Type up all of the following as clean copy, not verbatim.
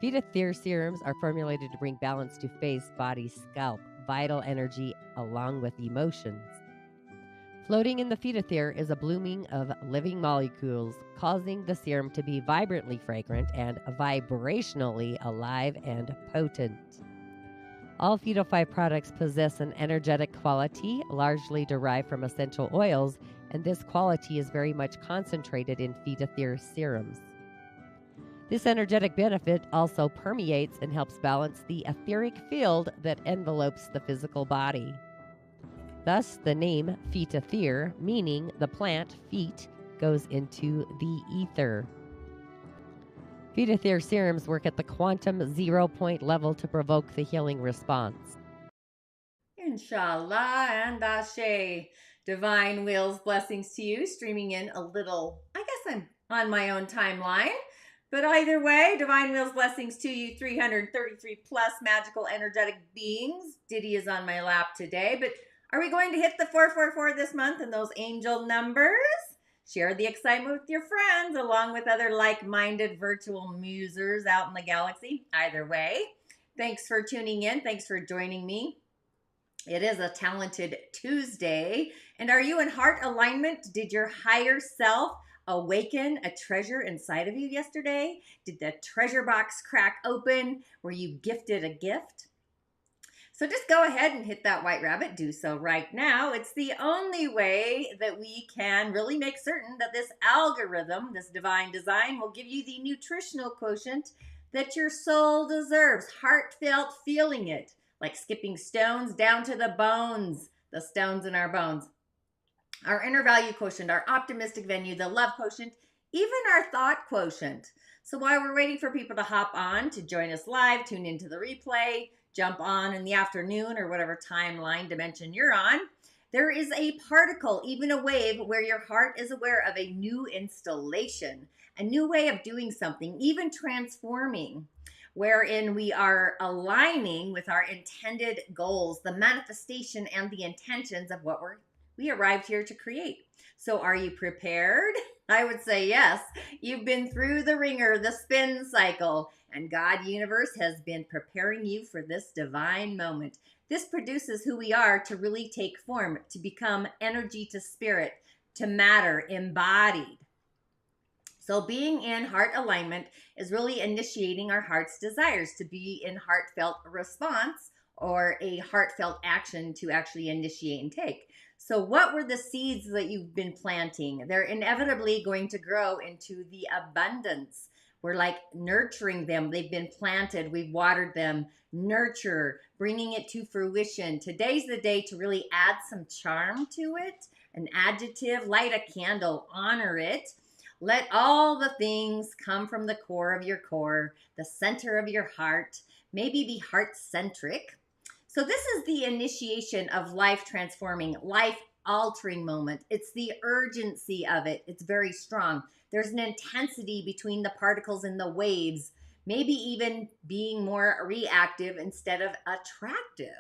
Feet-of-Fear serums are formulated to bring balance to face, body, scalp, vital energy, along with emotions. Floating in the Feet-of-Fear is a blooming of living molecules, causing the serum to be vibrantly fragrant and vibrationally alive and potent. All Feet-of-Five products possess an energetic quality, largely derived from essential oils, and this quality is very much concentrated in Feet-of-Fear serums. This energetic benefit also permeates and helps balance the etheric field that envelopes the physical body. Thus, the name Feet-of-Fear, meaning the plant feet, goes into the ether. Feet-of-Fear serums work at the quantum 0 point level to provoke the healing response. Inshallah and Ashe. Divine Will's blessings to you. Streaming in a little, I guess I'm on my own timeline. But either way, Divine Will's blessings to you, 333 plus magical energetic beings. Diddy is on my lap today. But are we going to hit the 444 this month and those angel numbers? Share the excitement with your friends along with other like-minded virtual musers out in the galaxy. Either way, thanks for tuning in. Thanks for joining me. It is a talented Tuesday. And are you in heart alignment? Did your higher self awaken a treasure inside of you yesterday? Did the treasure box crack open? Were you gifted a gift? So just go ahead and hit that white rabbit. Do so right now. It's the only way that we can really make certain that this algorithm, this divine design, will give you the nutritional quotient that your soul deserves. Heartfelt feeling it, like skipping stones down to the bones, the stones in our bones. Our inner value quotient, our optimistic venue, the love quotient, even our thought quotient. So while we're waiting for people to hop on to join us live, tune into the replay, jump on in the afternoon or whatever timeline dimension you're on, there is a particle, even a wave, where your heart is aware of a new installation, a new way of doing something, even transforming, wherein we are aligning with our intended goals, the manifestation and the intentions of what we arrived here to create. So are you prepared? I would say yes. You've been through the ringer, the spin cycle, and God Universe has been preparing you for this divine moment. This produces who we are to really take form, to become energy to spirit, to matter, embodied. So being in heart alignment is really initiating our heart's desires to be in heartfelt response or a heartfelt action to actually initiate and take. So what were the seeds that you've been planting? They're inevitably going to grow into the abundance. We're like nurturing them. They've been planted. We've watered them. Nurture, bringing it to fruition. Today's the day to really add some charm to it, an adjective, light a candle, honor it. Let all the things come from the core of your core, the center of your heart. Maybe be heart-centric. So this is the initiation of life transforming, life altering moment. It's the urgency of it. It's very strong. There's an intensity between the particles and the waves, maybe even being more reactive instead of attractive.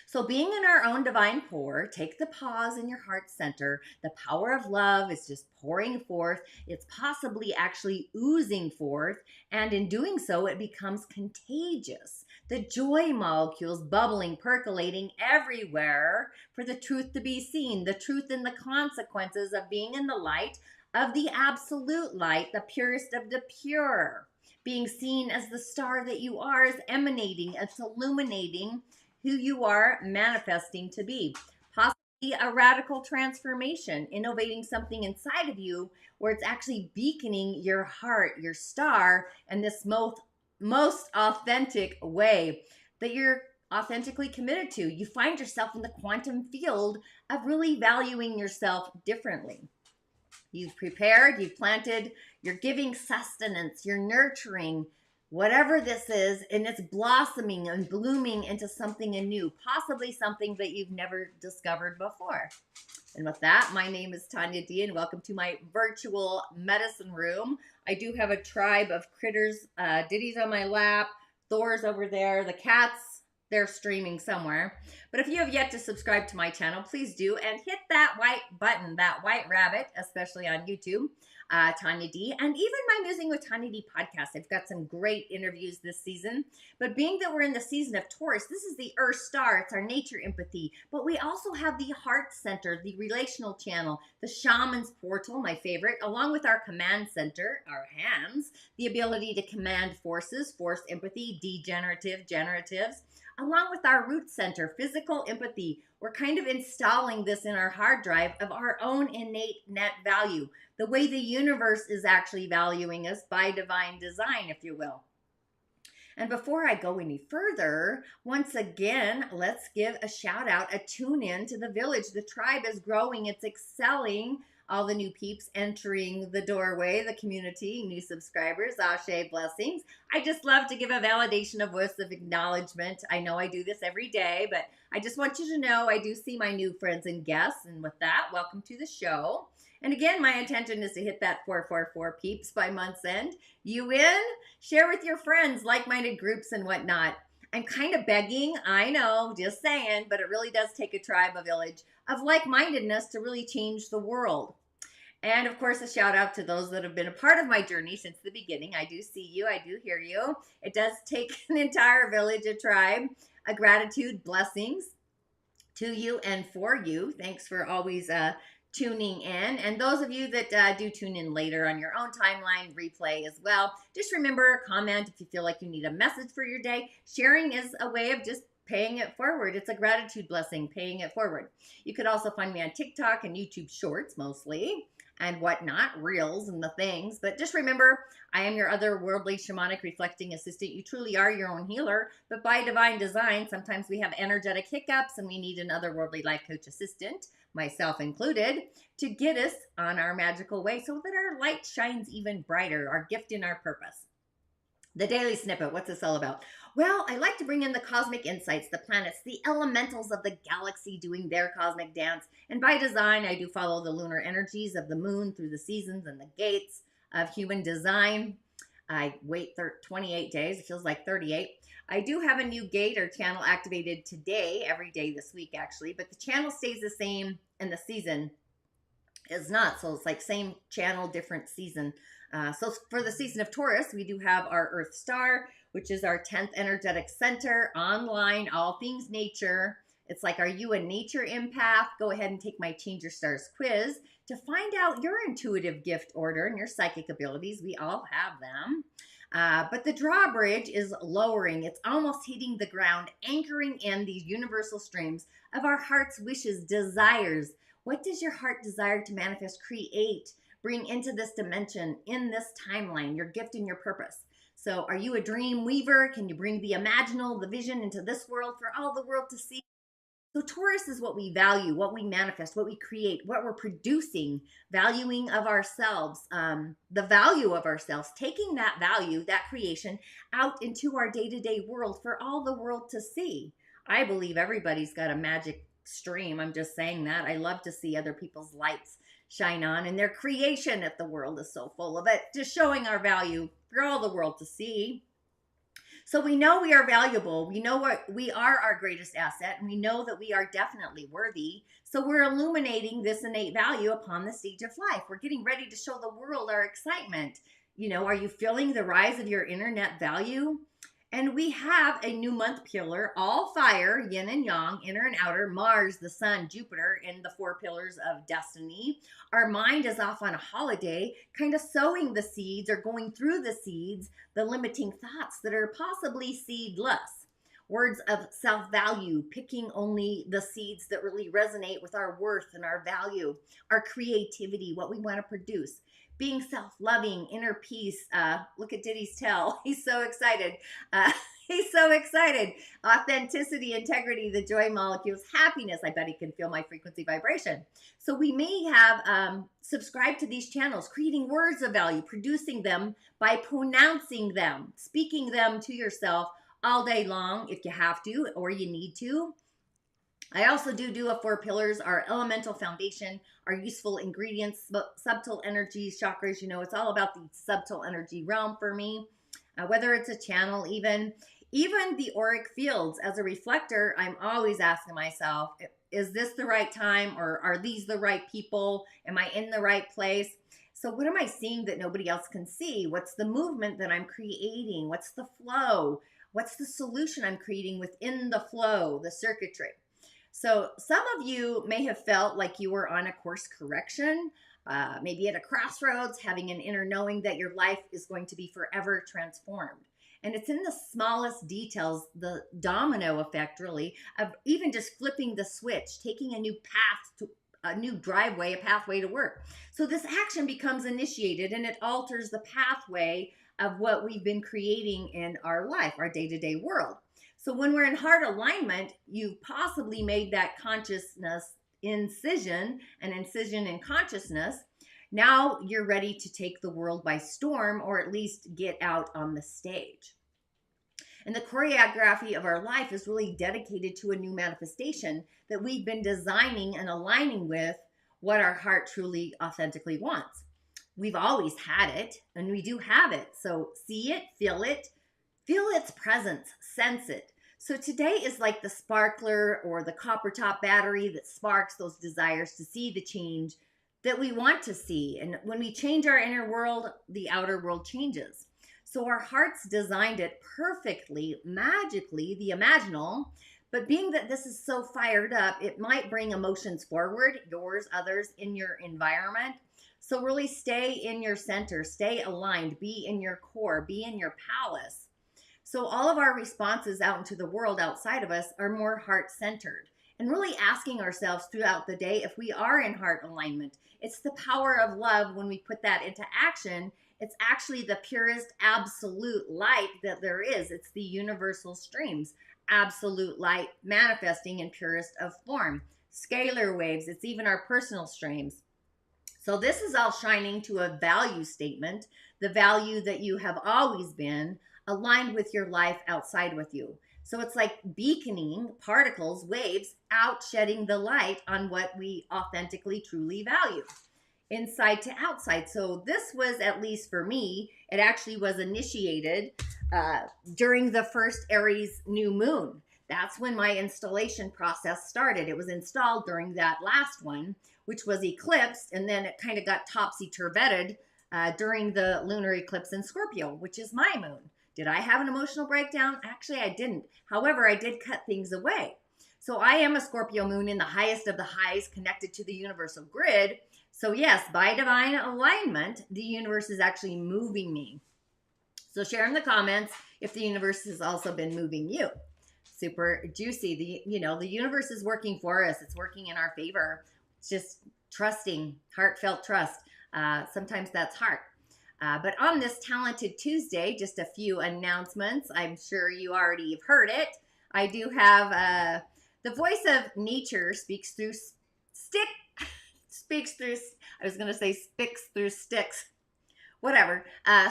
So being in our own divine pour, take the pause in your heart center. The power of love is just pouring forth. It's possibly actually oozing forth. And in doing so, it becomes contagious. The joy molecules bubbling, percolating everywhere for the truth to be seen. The truth and the consequences of being in the light of the absolute light, the purest of the pure. Being seen as the star that you are is emanating, it's illuminating who you are manifesting to be. Possibly a radical transformation, innovating something inside of you where it's actually beaconing your heart, your star, in this most authentic way that you're authentically committed to. You find yourself in the quantum field of really valuing yourself differently. You've prepared, you've planted, you're giving sustenance, you're nurturing, whatever this is, and it's blossoming and blooming into something anew, possibly something that you've never discovered before. And with that, my name is Tanya D, and welcome to my virtual medicine room. I do have a tribe of critters. Diddy's on my lap, Thor's over there, the cats, they're streaming somewhere. But if you have yet to subscribe to my channel, please do, and hit that white button, that white rabbit, especially on YouTube. Tanya D, and even my Musing with Tanya D podcast. I've got some great interviews this season. But being that we're in the season of Taurus, this is the Earth star. It's our nature empathy. But we also have the heart center, the relational channel, the Shamans portal, my favorite, along with our command center, our hands, the ability to command forces, force empathy, degenerative, generatives, along with our root center, physical empathy. We're kind of installing this in our hard drive of our own innate net value, the way the universe is actually valuing us by divine design, if you will. And before I go any further, once again, let's give a shout out, a tune in to the village. The tribe is growing, it's excelling. All the new peeps entering the doorway, the community, new subscribers, Ashe, blessings. I just love to give a validation, a voice of acknowledgement. I know I do this every day, but I just want you to know I do see my new friends and guests. And with that, welcome to the show. And again, my intention is to hit that 444 peeps by month's end. You in? Share with your friends, like-minded groups and whatnot. I'm kind of begging, I know, just saying, but it really does take a tribe, a village of like-mindedness to really change the world. And of course, a shout out to those that have been a part of my journey since the beginning. I do see you. I do hear you. It does take an entire village, a tribe, a gratitude, blessings to you and for you. Thanks for always tuning in. And those of you that do tune in later on your own timeline, replay as well, just remember, comment if you feel like you need a message for your day. Sharing is a way of just paying it forward. It's a gratitude blessing, paying it forward. You could also find me on TikTok and YouTube Shorts mostly, and whatnot, reels and the things. But just remember, I am your otherworldly shamanic reflecting assistant. You truly are your own healer, but by divine design, sometimes we have energetic hiccups and we need an otherworldly life coach assistant, myself included, to get us on our magical way so that our light shines even brighter, our gift and our purpose. The daily snippet, what's this all about? Well, I like to bring in the cosmic insights, the planets, the elementals of the galaxy doing their cosmic dance. And by design, I do follow the lunar energies of the moon through the seasons and the gates of human design. I wait 28 days. It feels like 38. I do have a new gate or channel activated today, every day this week actually, but the channel stays the same and the season is not. So it's like same channel, different season. So for the season of Taurus, we do have our Earth star, which is our 10th energetic center, online, all things nature. It's like, are you a nature empath? Go ahead and take my Change Your Stars quiz to find out your intuitive gift order and your psychic abilities. We all have them. But the drawbridge is lowering. It's almost hitting the ground, anchoring in these universal streams of our heart's wishes, desires. What does your heart desire to manifest, create, bring into this dimension, in this timeline, your gift and your purpose? So are you a dream weaver? Can you bring the imaginal, the vision into this world for all the world to see? So Taurus is what we value, what we manifest, what we create, what we're producing, valuing of ourselves, the value of ourselves, taking that value, that creation out into our day-to-day world for all the world to see. I believe everybody's got a magic stream. I'm just saying that. I love to see other people's lights shine on and their creation if the world is so full of it, just showing our value for all the world to see. So we know we are valuable. We know what we are, our greatest asset, and we know that we are definitely worthy. So we're illuminating this innate value upon the stage of life. We're getting ready to show the world our excitement. You know, are you feeling the rise of your internet value? And we have a new month pillar, all fire, yin and yang, inner and outer, Mars, the sun, Jupiter, and the 4 pillars of destiny. Our mind is off on a holiday, kind of sowing the seeds or going through the seeds, the limiting thoughts that are possibly seedless. Words of self-value, picking only the seeds that really resonate with our worth and our value, our creativity, what we want to produce. Being self-loving, inner peace. Look at Diddy's tail. He's so excited. He's so excited. Authenticity, integrity, the joy molecules, happiness. I bet he can feel my frequency vibration. So we may have subscribed to these channels, creating words of value, producing them by pronouncing them, speaking them to yourself all day long if you have to or you need to. I also do a 4 pillars, our elemental foundation, our useful ingredients, subtle energies, chakras. You know, it's all about the subtle energy realm for me. Whether it's a channel, even the auric fields. As a reflector, I'm always asking myself, is this the right time, or are these the right people? Am I in the right place? So what am I seeing that nobody else can see? What's the movement that I'm creating? What's the flow? What's the solution I'm creating within the flow, the circuitry? So some of you may have felt like you were on a course correction, maybe at a crossroads, having an inner knowing that your life is going to be forever transformed. And it's in the smallest details, the domino effect, really, of even just flipping the switch, taking a new path to a new driveway, a pathway to work. So this action becomes initiated and it alters the pathway of what we've been creating in our life, our day-to-day world. So when we're in heart alignment, you possibly made that consciousness incision, an incision in consciousness. Now you're ready to take the world by storm, or at least get out on the stage. And the choreography of our life is really dedicated to a new manifestation that we've been designing and aligning with what our heart truly, authentically wants. We've always had it, and we do have it. So see it, feel its presence, sense it. So today is like the sparkler or the copper top battery that sparks those desires to see the change that we want to see. And when we change our inner world, the outer world changes. So our hearts designed it perfectly, magically, the imaginal. But being that this is so fired up, it might bring emotions forward, yours, others, in your environment. So really stay in your center, stay aligned, be in your core, be in your palace. So all of our responses out into the world outside of us are more heart-centered. And really asking ourselves throughout the day if we are in heart alignment. It's the power of love when we put that into action. It's actually the purest absolute light that there is. It's the universal streams, absolute light manifesting in purest of form. Scalar waves, it's even our personal streams. So this is all shining to a value statement, the value that you have always been, aligned with your life outside with you. So it's like beaconing particles, waves, out shedding the light on what we authentically, truly value, inside to outside. So this was, at least for me, it actually was initiated during the first Aries new moon. That's when my installation process started. It was installed during that last one, which was eclipsed, and then it kind of got topsy-turveted during the lunar eclipse in Scorpio, which is my moon. Did I have an emotional breakdown? Actually, I didn't. However, I did cut things away. So I am a Scorpio moon in the highest of the highs, connected to the universal grid. So yes, by divine alignment, the universe is actually moving me. So share in the comments if the universe has also been moving you. Super juicy. The universe is working for us. It's working in our favor. It's just trusting, heartfelt trust. Sometimes that's hard. But on this Talented Tuesday, just a few announcements. I'm sure you already have heard it. I do have the voice of nature speaks through speaks through sticks. Whatever.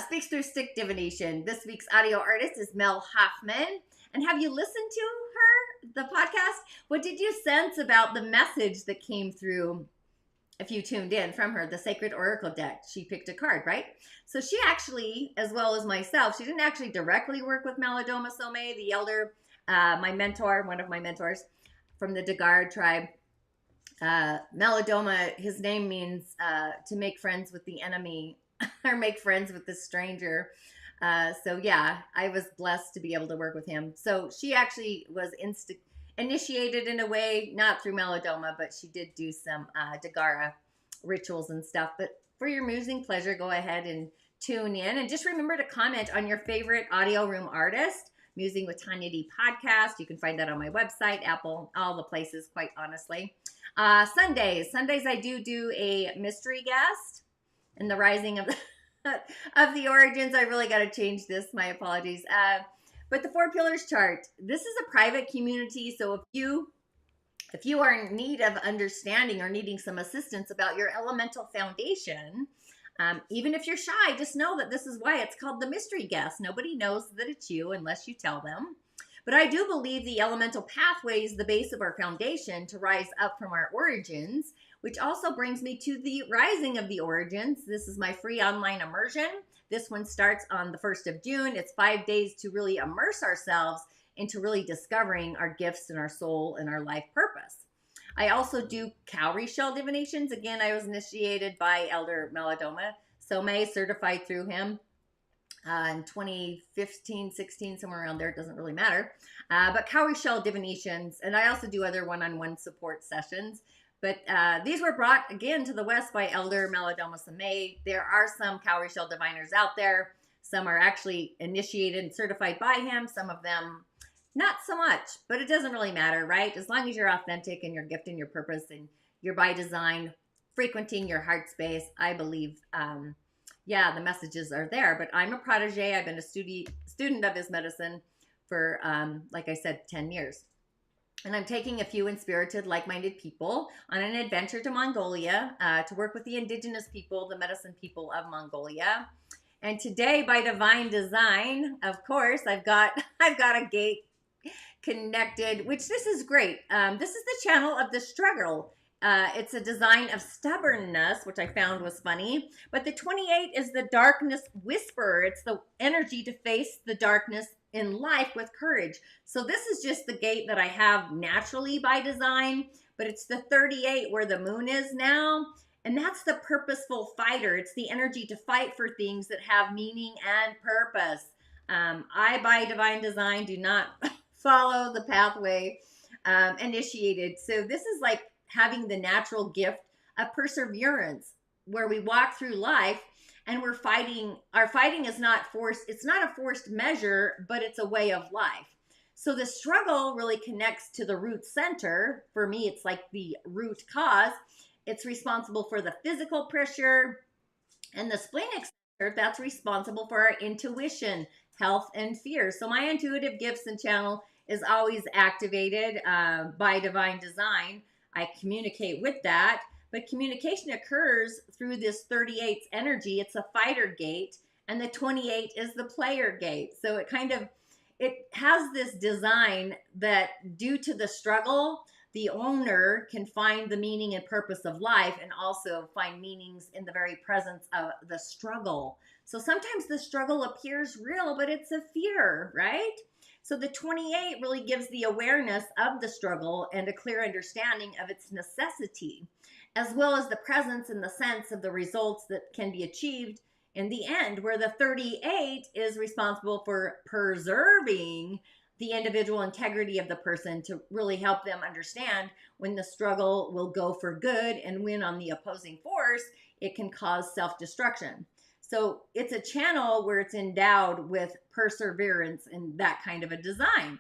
Speaks through stick divination. This week's audio artist is Mel Hoffman. And have you listened to her, the podcast? What did you sense about the message that came through if you tuned in from her, the Sacred Oracle deck? She picked a card, right? So she actually, as well as myself, she didn't actually directly work with Malidoma Some, the elder, my mentor, one of my mentors from the Dagar tribe. Malidoma, his name means to make friends with the enemy or make friends with the stranger. So yeah, I was blessed to be able to work with him. So she actually was initiated in a way, not through Malidoma, but she did do some Dagara rituals and stuff. But for your musing pleasure, go ahead and tune in. And just remember to comment on your favorite audio room artist, Musing with Tanya D podcast. You can find that on my website, Apple, all the places, quite honestly. Sundays I do a mystery guest and the rising of the of the origins. I really got to change this. My apologies. But the 4 pillars chart, this is a private community. So if you are in need of understanding or needing some assistance about your elemental foundation, even if you're shy, just know that this is why it's called the mystery guest. Nobody knows that it's you unless you tell them. But I do believe the elemental pathway is the base of our foundation to rise up from our origins, which also brings me to the rising of the origins. This is my free online immersion. This one starts on the 1st of June. It's 5 days to really immerse ourselves into really discovering our gifts and our soul and our life purpose. I also do cowrie shell divinations. Again, I was initiated by Elder Melodoma Somé, certified through him in 2015, 16, somewhere around there. It doesn't really matter. But cowrie shell divinations, and I also do other one-on-one support sessions. But these were brought again to the West by Elder Melodoma Somé. There are some cowrie shell diviners out there. Some are actually initiated and certified by him. Some of them not so much, but it doesn't really matter, right? As long as you're authentic and your gift and your purpose and you're by design frequenting your heart space, I believe, yeah, the messages are there. But I'm a protege. I've been a student of his medicine for, like I said, 10 years. And I'm taking a few inspirited, like-minded people on an adventure to Mongolia to work with the indigenous people, the medicine people of Mongolia. And today, by divine design, of course, I've got a gate connected, which this is great. This is the channel of the struggle. It's a design of stubbornness, which I found was funny. But the 28 is the darkness whisperer. It's the energy to face the darkness in life with courage. So this is just the gate that I have naturally by design, but it's the 38 where the moon is now. And that's the purposeful fighter. It's the energy to fight for things that have meaning and purpose. I, by divine design, do not follow the pathway initiated. So this is like having the natural gift of perseverance, where we walk through life and we're fighting. Our fighting is not forced. It's not a forced measure, but it's a way of life. So the struggle really connects to the root center. For me, it's like the root cause. It's responsible for the physical pressure, and the splenic center, that's responsible for our intuition, health, and fear. So my intuitive gifts and channel is always activated by divine design. I communicate with that, but communication occurs through this 38's energy. It's a fighter gate, and the 28 is the player gate. So it has this design that, due to the struggle, the owner can find the meaning and purpose of life, and also find meanings in the very presence of the struggle. So sometimes the struggle appears real, but it's a fear, right? So the 28 really gives the awareness of the struggle and a clear understanding of its necessity, as well as the presence and the sense of the results that can be achieved in the end, where the 38 is responsible for preserving the individual integrity of the person to really help them understand when the struggle will go for good, and when on the opposing force, it can cause self-destruction. So it's a channel where it's endowed with perseverance and that kind of a design.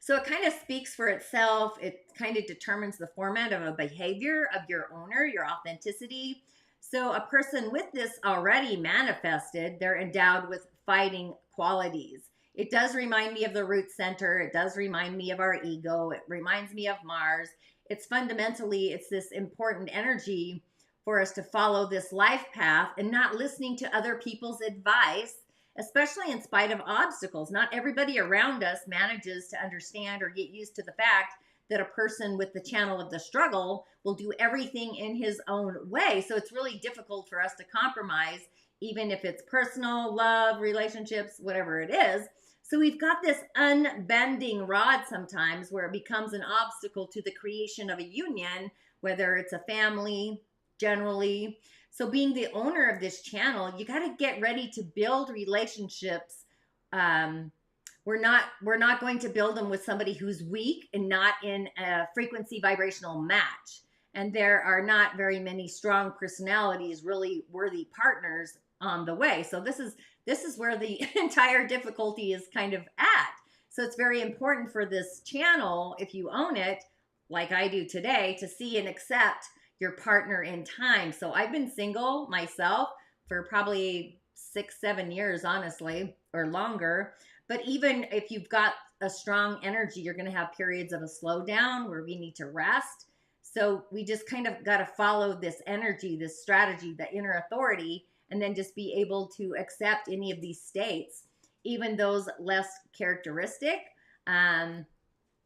So it kind of speaks for itself. It kind of determines the format of a behavior of your owner, your authenticity. So a person with this already manifested, they're endowed with fighting qualities. It does remind me of the root center. It does remind me of our ego. It reminds me of Mars. It's this important energy for us to follow this life path and not listening to other people's advice, especially in spite of obstacles. Not everybody around us manages to understand or get used to the fact that a person with the channel of the struggle will do everything in his own way. So it's really difficult for us to compromise, even if it's personal, love, relationships, whatever it is. So we've got this unbending rod sometimes, where it becomes an obstacle to the creation of a union, whether it's a family, generally. So being the owner of this channel, you got to get ready to build relationships. We're not going to build them with somebody who's weak and not in a frequency vibrational match. And there are not very many strong personalities, really worthy partners on the way. So this is where the entire difficulty is kind of at. So it's very important for this channel, if you own it, like I do today, to see and accept your partner in time. So I've been single myself for probably 6-7 years, honestly, or longer. But even if you've got a strong energy, you're going to have periods of a slowdown where we need to rest. So we just kind of got to follow this energy, this strategy, the inner authority, and then just be able to accept any of these states, even those less characteristic.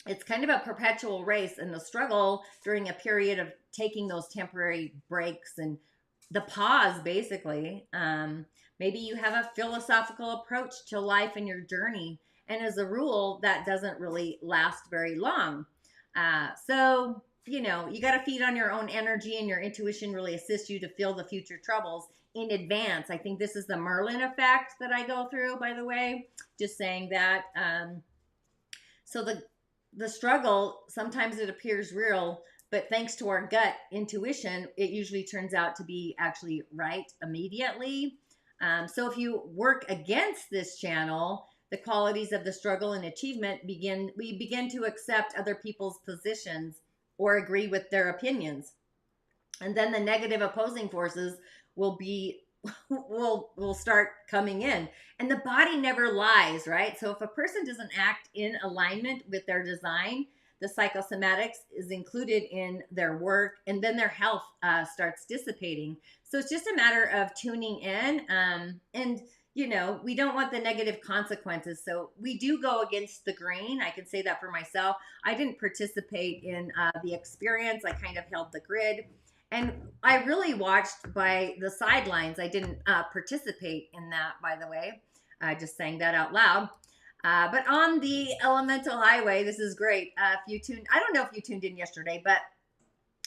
It's kind of a perpetual race, and the struggle during a period of taking those temporary breaks and the pause, basically. Maybe you have a philosophical approach to life and your journey, and as a rule, that doesn't really last very long. So you know, you got to feed on your own energy, and your intuition really assists you to feel the future troubles in advance. I think this is the Merlin effect that I go through, by the way, just saying that. So the struggle, sometimes it appears real, but thanks to our gut intuition, it usually turns out to be actually right immediately. So if you work against this channel, the qualities of the struggle and achievement we begin to accept other people's positions or agree with their opinions. And then the negative opposing forces will be will start coming in, and the body never lies, right? So if a person doesn't act in alignment with their design, the psychosomatics is included in their work, and then their health starts dissipating. So it's just a matter of tuning in, and you know, we don't want the negative consequences. So we do go against the grain. I can say that for myself. I didn't participate in the experience. I kind of held the grid. And I really watched by the sidelines. I didn't participate in that, by the way. I just sang that out loud. But on the elemental highway, this is great. I don't know if you tuned in yesterday, but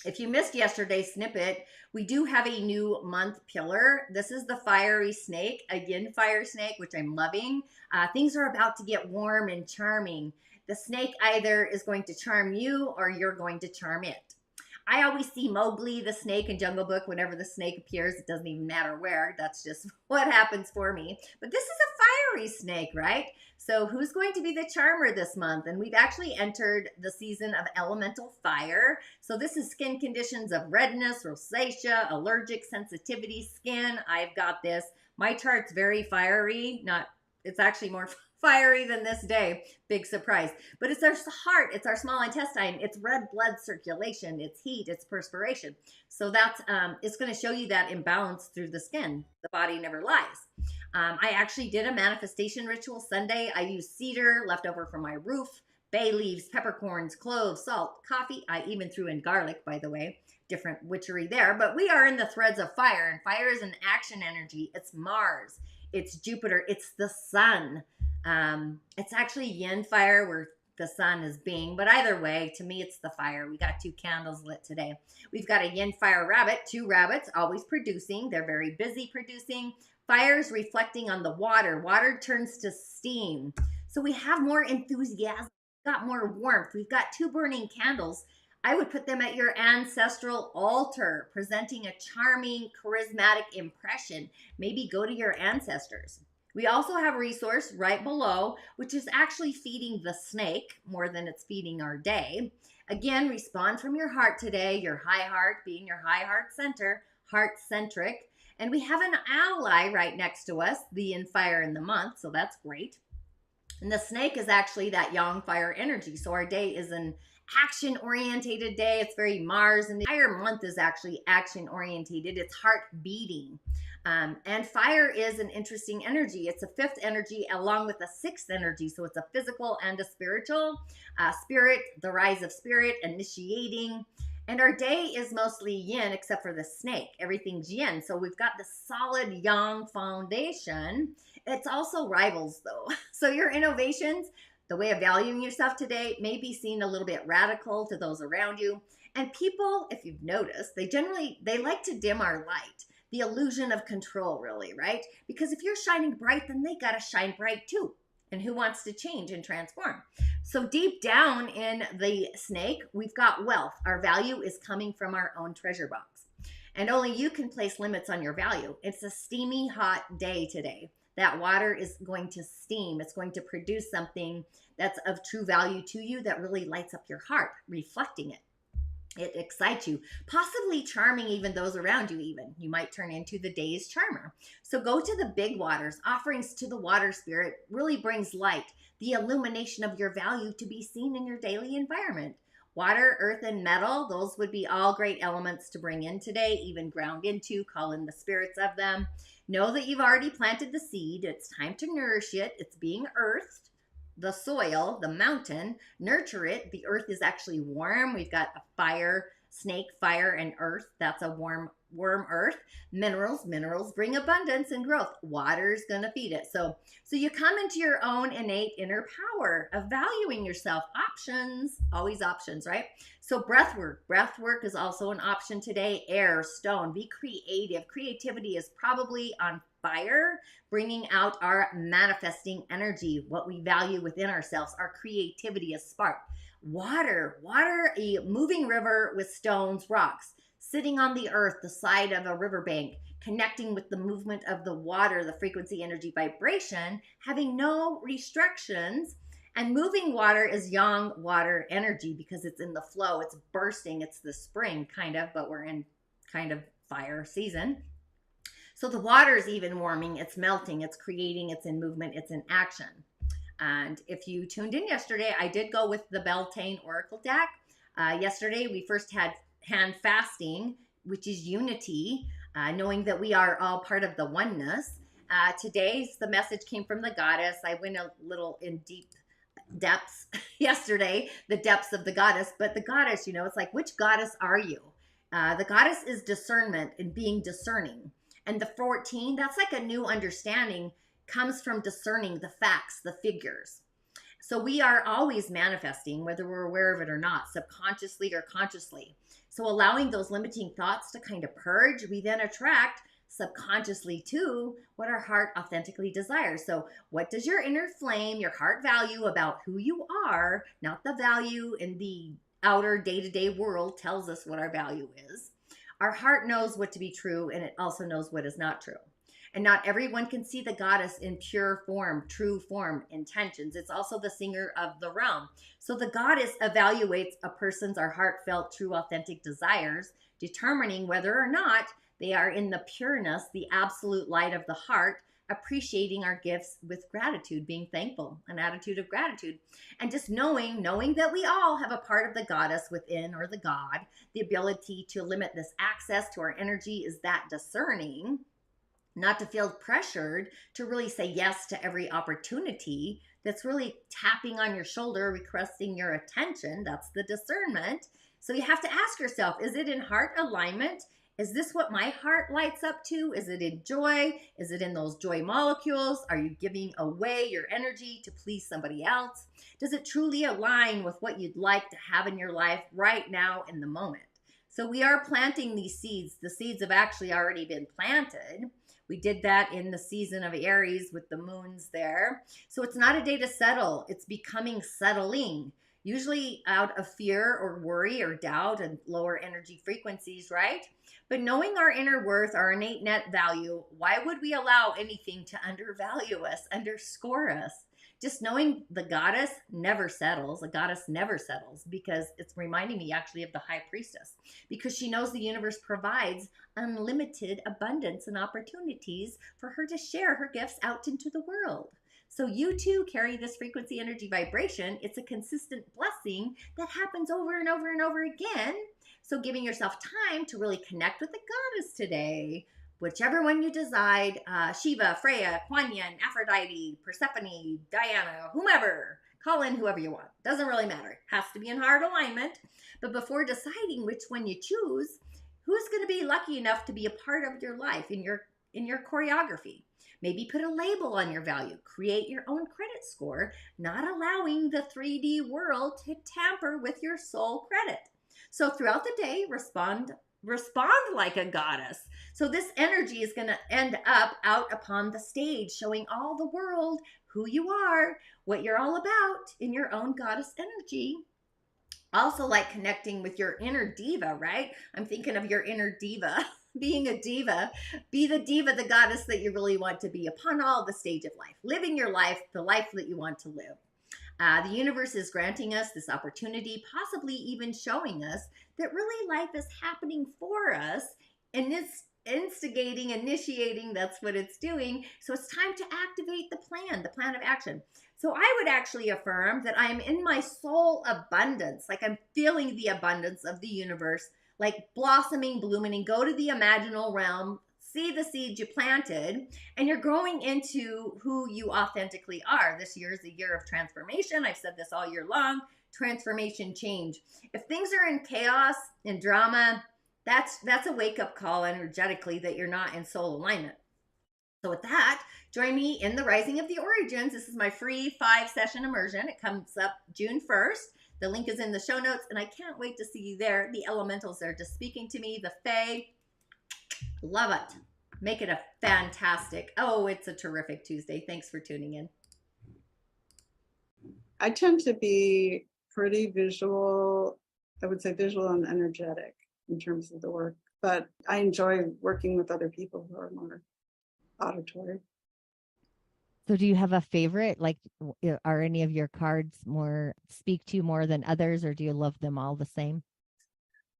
if you missed yesterday's snippet, we do have a new month pillar. This is the fiery snake, a yin fire snake, which I'm loving. Things are about to get warm and charming. The snake either is going to charm you or you're going to charm it. I always see Mowgli the snake in Jungle Book. Whenever the snake appears, it doesn't even matter where. That's just what happens for me. But this is a fiery snake, right? So who's going to be the charmer this month? And we've actually entered the season of elemental fire. So this is skin conditions of redness, rosacea, allergic sensitivity, skin. I've got this. My chart's very fiery. It's actually more fiery than this day. Big surprise. But it's our heart, it's our small intestine, it's red blood circulation, it's heat, it's perspiration. So that's it's going to show you that imbalance through the skin. The body never lies. I actually did a manifestation ritual Sunday. I used cedar left over from my roof, bay leaves, peppercorns, cloves, salt, coffee. I even threw in garlic, by the way. Different witchery there. But we are in the threads of fire, and fire is an action energy. It's Mars, it's Jupiter, it's the sun. It's actually yin fire where the sun is being, but either way, to me, it's the fire. We got 2 candles lit today. We've got a yin fire rabbit, 2 rabbits, always producing. They're very busy producing. Fire's reflecting on the water. Water turns to steam. So we have more enthusiasm, we've got more warmth. We've got 2 burning candles. I would put them at your ancestral altar, presenting a charming, charismatic impression. Maybe go to your ancestors. We also have a resource right below, which is actually feeding the snake more than it's feeding our day. Again, respond from your heart today, your high heart being your high heart center, heart-centric. And we have an ally right next to us, the yin fire in the month, so that's great. And the snake is actually that yang fire energy. So our day is an action-orientated day. It's very Mars, and the entire month is actually action-orientated. It's heart beating. And fire is an interesting energy. It's a 5th energy along with a 6th energy. So it's a physical and a spiritual. Spirit, the rise of spirit, initiating. And our day is mostly yin except for the snake. Everything's yin. So we've got the solid yang foundation. It's also rivals though. So your innovations, the way of valuing yourself today may be seen a little bit radical to those around you. And people, if you've noticed, they like to dim our light. The illusion of control, really, right? Because if you're shining bright, then they got to shine bright too. And who wants to change and transform? So deep down in the snake, we've got wealth. Our value is coming from our own treasure box. And only you can place limits on your value. It's a steamy, hot day today. That water is going to steam. It's going to produce something that's of true value to you that really lights up your heart, reflecting it. It excites you, possibly charming even those around you even. You might turn into the day's charmer. So go to the big waters. Offerings to the water spirit really brings light, the illumination of your value to be seen in your daily environment. Water, earth, and metal, those would be all great elements to bring in today, even ground into, call in the spirits of them. Know that you've already planted the seed. It's time to nourish it. It's being earthed. The soil, the mountain, nurture it. The earth is actually warm. We've got a fire, snake, fire, and earth. That's a warm warm earth. Minerals bring abundance and growth. Water is going to feed it. So you come into your own innate inner power of valuing yourself. Options, always options, right? So breath work is also an option today. Air, stone, be creative. Creativity is probably on fire, bringing out our manifesting energy, what we value within ourselves. Our creativity is sparked. Water, a moving river with stones, rocks, sitting on the earth, the side of a riverbank, connecting with the movement of the water, the frequency, energy, vibration, having no restrictions. And moving water is yang water energy because it's in the flow, it's bursting, it's the spring kind of, but we're in kind of fire season. So the water is even warming, it's melting, it's creating, it's in movement, it's in action. And if you tuned in yesterday, I did go with the Beltane Oracle deck. Yesterday, we first had hand fasting, which is unity, knowing that we are all part of the oneness. Today's the message came from the goddess. I went a little in deep depths yesterday, the depths of the goddess. But the goddess, you know, it's like, which goddess are you? The goddess is discernment and being discerning. And the 14, that's like a new understanding, comes from discerning the facts, the figures. So we are always manifesting, whether we're aware of it or not, subconsciously or consciously. So allowing those limiting thoughts to kind of purge, we then attract subconsciously to what our heart authentically desires. So what does your inner flame, your heart value about who you are, not the value in the outer day-to-day world tells us what our value is. Our heart knows what to be true, and it also knows what is not true. And not everyone can see the goddess in pure form, true form, intentions. It's also the singer of the realm. So the goddess evaluates a person's or heartfelt, true, authentic desires, determining whether or not they are in the pureness, the absolute light of the heart, appreciating our gifts with gratitude, being thankful, an attitude of gratitude. And just knowing that we all have a part of the goddess within, or the god. The ability to limit this access to our energy is that discerning. Not to feel pressured to really say yes to every opportunity that's really tapping on your shoulder, requesting your attention. That's the discernment. So you have to ask yourself, is it in heart alignment? Is this what my heart lights up to? Is it in joy? Is it in those joy molecules? Are you giving away your energy to please somebody else? Does it truly align with what you'd like to have in your life right now in the moment? So we are planting these seeds. The seeds have actually already been planted. We did that in the season of Aries with the moons there. So it's not a day to settle. It's becoming settling, usually out of fear or worry or doubt and lower energy frequencies, right? But knowing our inner worth, our innate net value, why would we allow anything to undervalue us, underscore us? Just knowing the goddess never settles. A goddess never settles, because it's reminding me actually of the high priestess, because she knows the universe provides unlimited abundance and opportunities for her to share her gifts out into the world. So you too carry this frequency, energy, vibration. It's a consistent blessing that happens over and over and over again. So giving yourself time to really connect with the goddess today, whichever one you decide, Shiva, Freya, Kuan Yin, Aphrodite, Persephone, Diana, whomever, call in whoever you want. Doesn't really matter. It has to be in heart alignment. But before deciding which one you choose, who's going to be lucky enough to be a part of your life in your choreography? Maybe put a label on your value. Create your own credit score, not allowing the 3D world to tamper with your soul credit. So throughout the day, respond like a goddess. So this energy is going to end up out upon the stage, showing all the world who you are, what you're all about in your own goddess energy. Also, like connecting with your inner diva, right? I'm thinking of your inner diva. Being a diva, be the diva, the goddess that you really want to be upon all the stage of life, living your life, the life that you want to live. The universe is granting us this opportunity, possibly even showing us that really life is happening for us, and it's initiating, that's what it's doing. So it's time to activate the plan of action. So I would actually affirm that I am in my soul abundance, like I'm feeling the abundance of the universe, like blossoming, blooming, and go to the imaginal realm, see the seeds you planted, and you're growing into who you authentically are. This year is a year of transformation. I've said this all year long, transformation, change. If things are in chaos and drama, That's a wake-up call energetically that you're not in soul alignment. So with that, join me in the Rising of the Origins. This is my free 5-session immersion. It comes up June 1st. The link is in the show notes, and I can't wait to see you there. The elementals are just speaking to me, the Fae. Love it. Make it a fantastic, it's a terrific Tuesday. Thanks for tuning in. I tend to be pretty visual, I would say visual and energetic in terms of the work, but I enjoy working with other people who are more auditory. So do you have a favorite? Like, are any of your cards speak to you more than others, or do you love them all the same?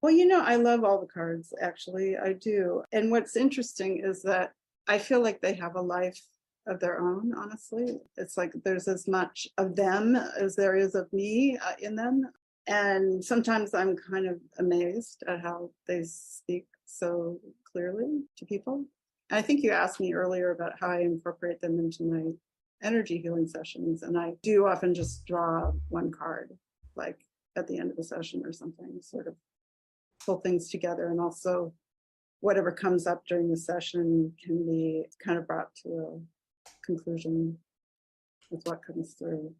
Well, I love all the cards, actually. I do. And what's interesting is that I feel like they have a life of their own, honestly. It's like there's as much of them as there is of me in them. And sometimes I'm kind of amazed at how they speak so clearly to people. I think you asked me earlier about how I incorporate them into my energy healing sessions. And I do often just draw one card, like at the end of a session or something, sort of pull things together. And also whatever comes up during the session can be kind of brought to a conclusion with what comes through.